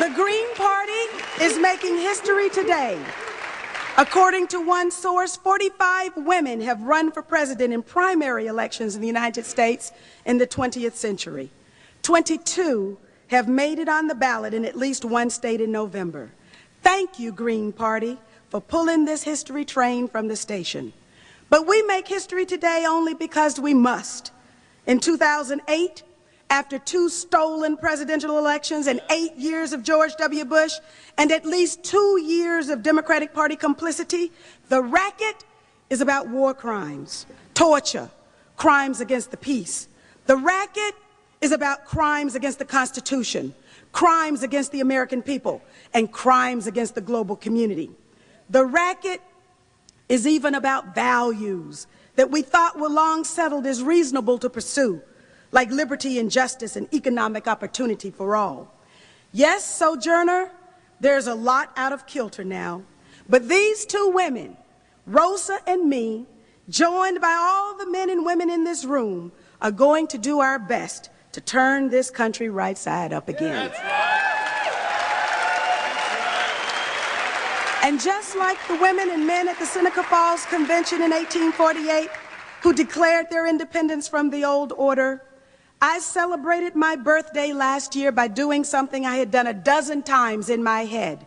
The Green Party is making history today. According to one source, 45 women have run for president in primary elections in the United States in the 20th century. 22 have made it on the ballot in at least one state in November. Thank you, Green Party, for pulling this history train from the station. But we make history today only because we must. In 2008, after 2 stolen presidential elections and 8 years of George W. Bush and at least 2 years of Democratic Party complicity, the racket is about war crimes, torture, crimes against the peace. The racket is about crimes against the Constitution, crimes against the American people, and crimes against the global community. The racket is even about values that we thought were long settled as reasonable to pursue, like liberty and justice and economic opportunity for all. Yes, Sojourner, there's a lot out of kilter now, but these 2 women, Rosa and me, joined by all the men and women in this room, are going to do our best to turn this country right side up again. That's right. And just like the women and men at the Seneca Falls Convention in 1848 who declared their independence from the old order, I celebrated my birthday last year by doing something I had done a dozen times in my head,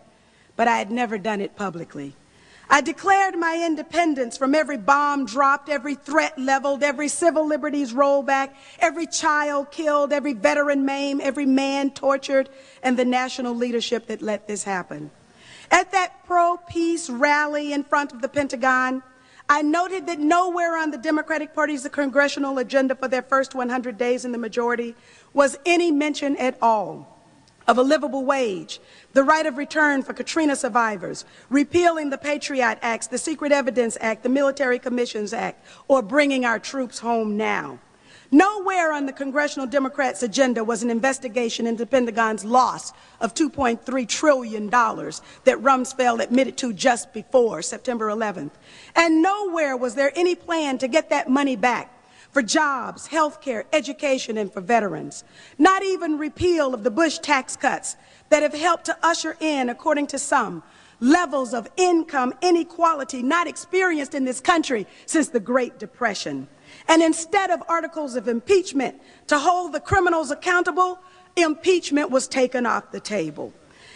but I had never done it publicly. I declared my independence from every bomb dropped, every threat leveled, every civil liberties rolled back, every child killed, every veteran maimed, every man tortured, and the national leadership that let this happen. At that pro-peace rally in front of the Pentagon, I noted that nowhere on the Democratic Party's congressional agenda for their first 100 days in the majority was any mention at all of a livable wage, the right of return for Katrina survivors, repealing the Patriot Acts, the Secret Evidence Act, the Military Commissions Act, or bringing our troops home now. Nowhere on the Congressional Democrats' agenda was an investigation into the Pentagon's loss of $2.3 trillion that Rumsfeld admitted to just before September 11th. And nowhere was there any plan to get that money back for jobs, health care, education, and for veterans. Not even repeal of the Bush tax cuts that have helped to usher in, according to some, levels of income inequality not experienced in this country since the Great Depression. And instead of articles of impeachment to hold the criminals accountable, impeachment was taken off the table.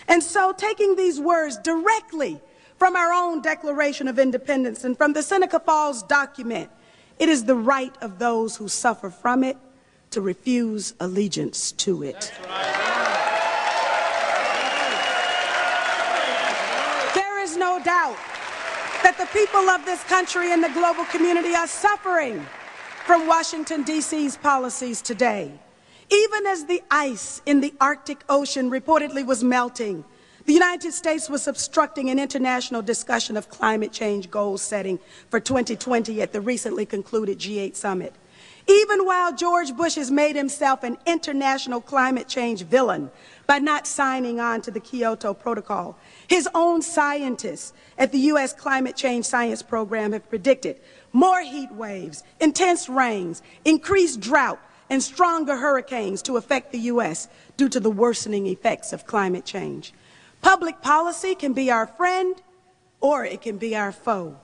And so, taking these words directly from our own Declaration of Independence and from the Seneca Falls document, it is the right of those who suffer from it to refuse allegiance to it. That's right. There is no doubt that the people of this country and the global community are suffering from Washington, D.C.'s policies today. Even as the ice in the Arctic Ocean reportedly was melting, the United States was obstructing an international discussion of climate change goal setting for 2020 at the recently concluded G8 summit. Even while George Bush has made himself an international climate change villain by not signing on to the Kyoto Protocol, his own scientists at the U.S. Climate Change Science Program have predicted more heat waves, intense rains, increased drought, and stronger hurricanes to affect the U.S. due to the worsening effects of climate change. Public policy can be our friend or it can be our foe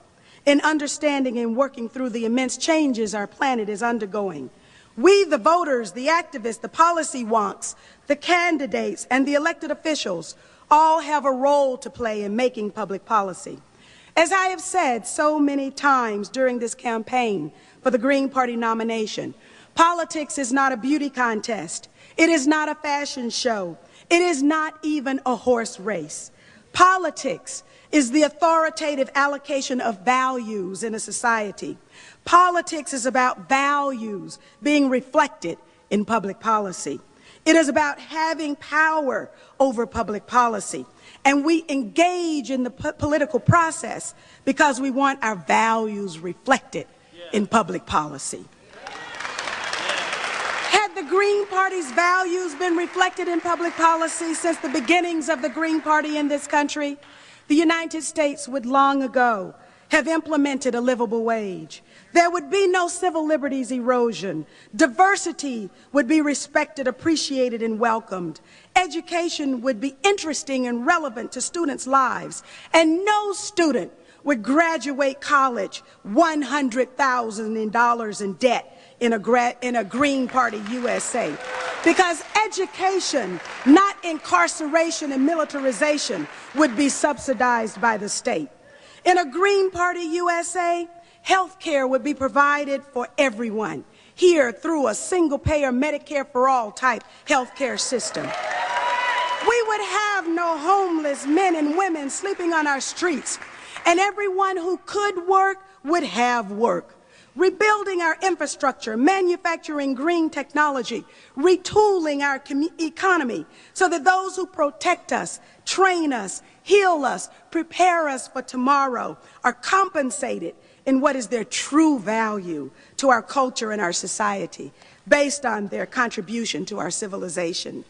in understanding and working through the immense changes our planet is undergoing. We, the voters, the activists, the policy wonks, the candidates, and the elected officials all have a role to play in making public policy. As I have said so many times during this campaign for the Green Party nomination, politics is not a beauty contest. It is not a fashion show. It is not even a horse race. Politics is the authoritative allocation of values in a society. Politics is about values being reflected in public policy. It is about having power over public policy. And we engage in the political process because we want our values reflected in public policy. Had the Green Party's values been reflected in public policy since the beginnings of the Green Party in this country, the United States would long ago have implemented a livable wage. There would be no civil liberties erosion. Diversity would be respected, appreciated, and welcomed. Education would be interesting and relevant to students' lives. And no student would graduate college $100,000 in debt in a Green Party USA. Because education, not incarceration and militarization, would be subsidized by the state. In a Green Party USA, health care would be provided for everyone here through a single-payer Medicare for all type health care system. We would have no homeless men and women sleeping on our streets, and everyone who could work would have work. Rebuilding our infrastructure, manufacturing green technology, retooling our economy so that those who protect us, train us, heal us, prepare us for tomorrow are compensated in what is their true value to our culture and our society based on their contribution to our civilization.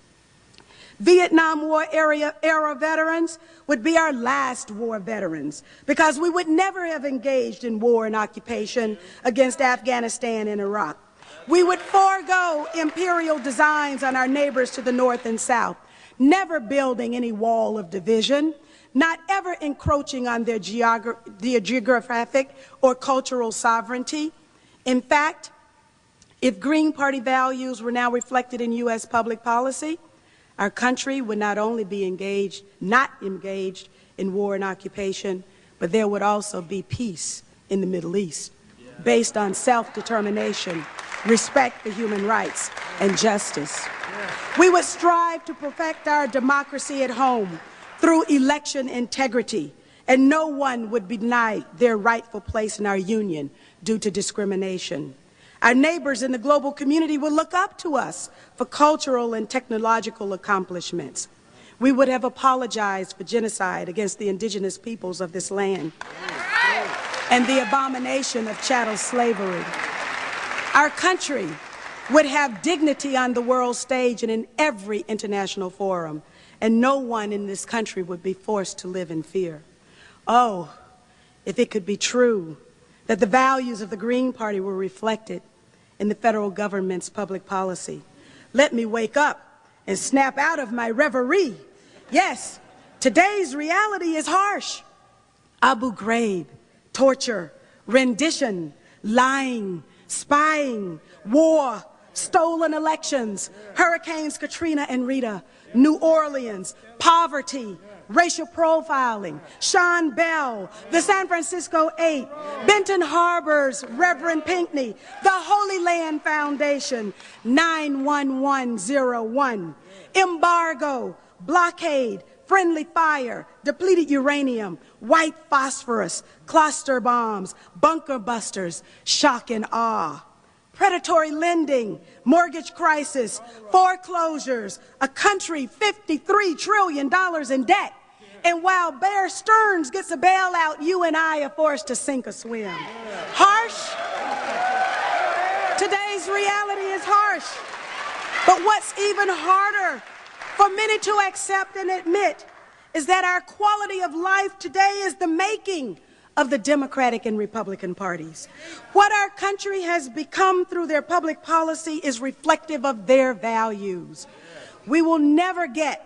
Vietnam War era veterans would be our last war veterans because we would never have engaged in war and occupation against Afghanistan and Iraq. We would forego imperial designs on our neighbors to the north and south, never building any wall of division, not ever encroaching on their geographic or cultural sovereignty. In fact, if Green Party values were now reflected in U.S. public policy, our country would not only be not engaged in war and occupation, but there would also be peace in the Middle East based on self-determination, respect for human rights, and justice. We would strive to perfect our democracy at home through election integrity, and no one would be denied their rightful place in our union due to discrimination. Our neighbors in the global community will look up to us for cultural and technological accomplishments. We would have apologized for genocide against the indigenous peoples of this land and the abomination of chattel slavery. Our country would have dignity on the world stage and in every international forum, and no one in this country would be forced to live in fear. Oh, if it could be true that the values of the Green Party were reflected in the federal government's public policy. Let me wake up and snap out of my reverie. Yes, today's reality is harsh. Abu Ghraib, torture, rendition, lying, spying, war, stolen elections, Hurricanes Katrina and Rita, New Orleans, poverty, racial profiling, Sean Bell, the San Francisco 8, Benton Harbor's Reverend Pinckney, the Holy Land Foundation, 91101, embargo, blockade, friendly fire, depleted uranium, white phosphorus, cluster bombs, bunker busters, shock and awe. Predatory lending, mortgage crisis, foreclosures, a country $53 trillion in debt. And while Bear Stearns gets a bailout, you and I are forced to sink or swim. Harsh? Today's reality is harsh. But what's even harder for many to accept and admit is that our quality of life today is the making of the Democratic and Republican parties. What our country has become through their public policy is reflective of their values. We will never get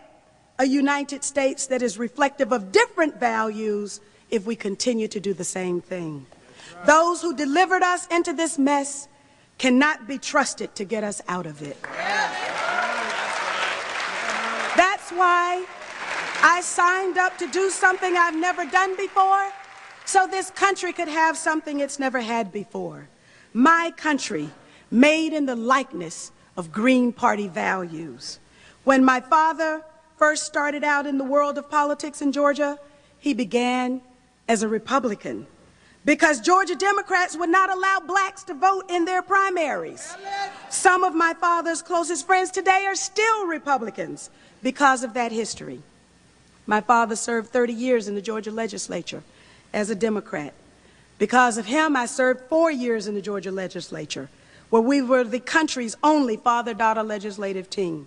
a United States that is reflective of different values if we continue to do the same thing. Those who delivered us into this mess cannot be trusted to get us out of it. That's why I signed up to do something I've never done before, so this country could have something it's never had before. My country, made in the likeness of Green Party values. When my father first started out in the world of politics in Georgia, he began as a Republican because Georgia Democrats would not allow blacks to vote in their primaries. Some of my father's closest friends today are still Republicans because of that history. My father served 30 years in the Georgia legislature as a Democrat. Because of him, I served 4 years in the Georgia legislature, where we were the country's only father-daughter legislative team.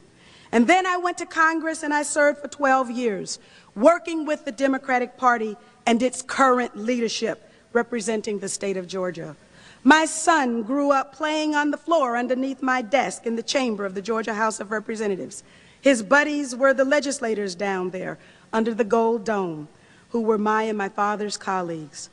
And then I went to Congress and I served for 12 years, working with the Democratic Party and its current leadership, representing the state of Georgia. My son grew up playing on the floor underneath my desk in the chamber of the Georgia House of Representatives. His buddies were the legislators down there under the gold dome, who were my and my father's colleagues.